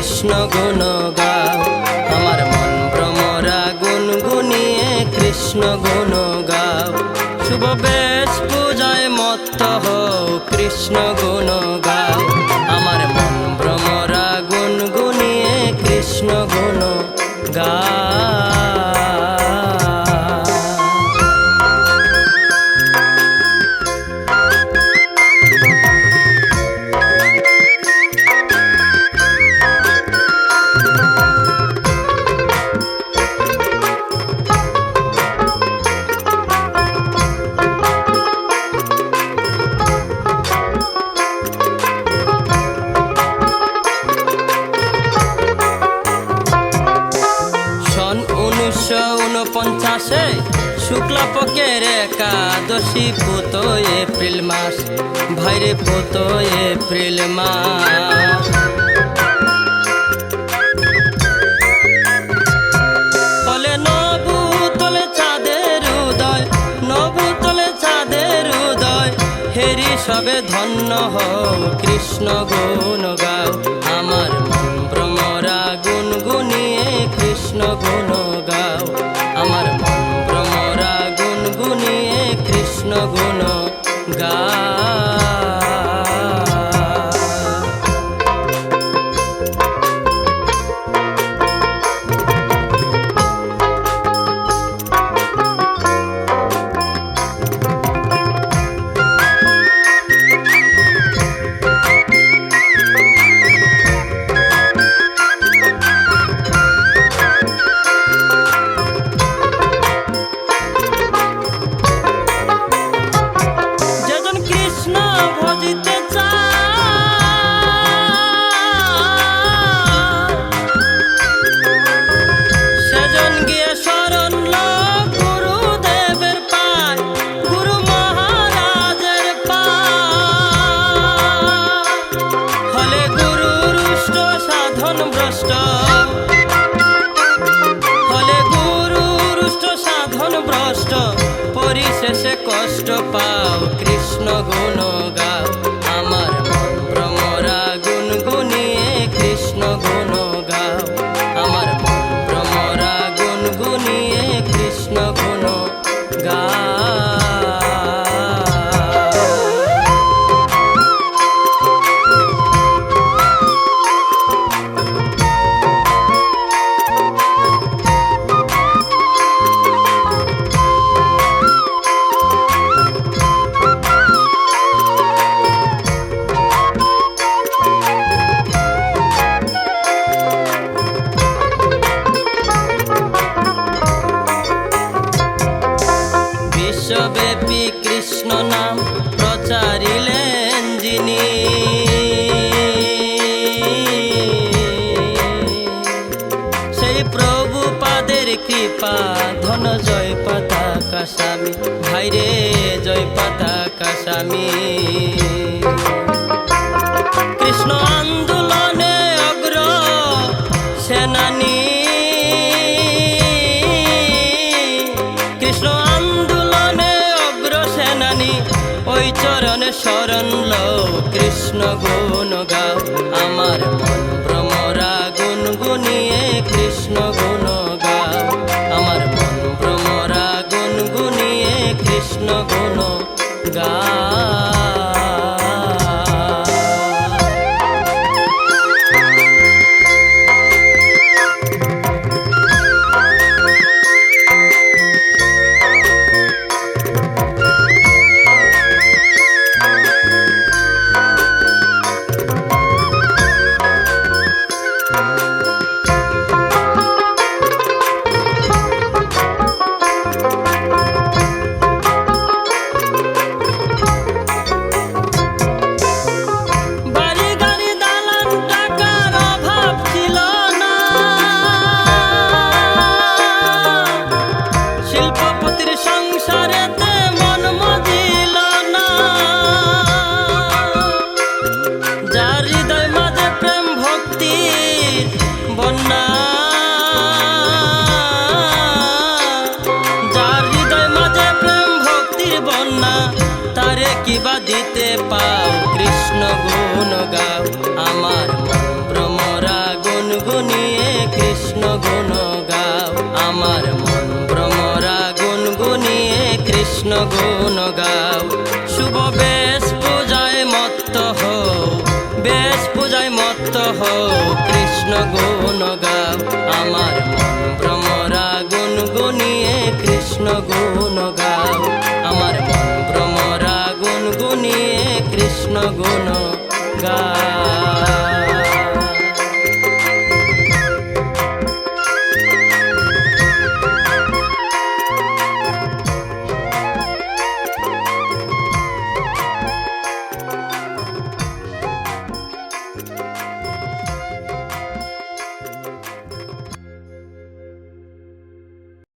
কৃষ্ণ গুণ গাও। আমার মন ভ্রমরা গুনগুনিয়ে কৃষ্ণ গুণ গাও। শুভ বেশ পূজায় মত্ত হও কৃষ্ণ গুণ গাও। আমার মন ভ্রমরা গুনগুনিয়ে কৃষ্ণ গুণ গাও। শুক্লাপক্ষের একাদশী পুত এপ্রিল মাস, ভাইরে পুত এপ্রিল মাস। তলে নবু তলে চাঁদের উদয়, নবু তলে চাঁদের উদয়। হেরি সবে ধন্য হও কৃষ্ণ গুণ গাও। আমার মন ভ্রমরা গুনগুনিয়ে কৃষ্ণ গুণ গাও। আমার মন ভ্রমরা গুনগুনিয়ে কৃষ্ণ গুণ গাও। হলে গুরু রুষ্ট সাধন ভ্রষ্ট, পরিশেষে কষ্ট পাও কৃষ্ণ গুণ গাও। আমার মন ভ্রমরা গুনগুনিয়ে কৃষ্ণ গুণ গাও। আমার মন ভ্রমরা গুনগুনিয়ে কৃষ্ণ গুণ গাও। বিশ্বব্যাপী কৃষ্ণ নাম প্রচারিলেন যিনি, সেই প্রভুপাদের কৃপা ধন জয় পতাকা স্বামী, ভাইরে জয় পতাকা স্বামী। কৃষ্ণ আন্দোলনে অগ্র সেনানী, কৃষ্ণ আন্দোলনে অগ্র সেনানী। ওই চরণে শরণ লও কৃষ্ণ গুণ গাও। আমার মন ভ্রমরা গুনগুনিয়ে কৃষ্ণ গুণ গাও। আমার মন ভ্রমরা গুনগুনিয়ে কৃষ্ণ গুণ গাও। কিবা দিতে পাও কৃষ্ণ গুণ গাও। আমার মন ভ্রমরা গুণ গুণ গাও। শুভ বেশ পূজায় মত্ত হও, বেশ পূজায় মত্ত হও, কৃষ্ণ গুণ গাও। আমার মন ভ্রমরা গুনগুনিয়ে কৃষ্ণ গুণ গাও। আমার মন ভ্রমরা গুনগুনিয়ে কৃষ্ণ গুণ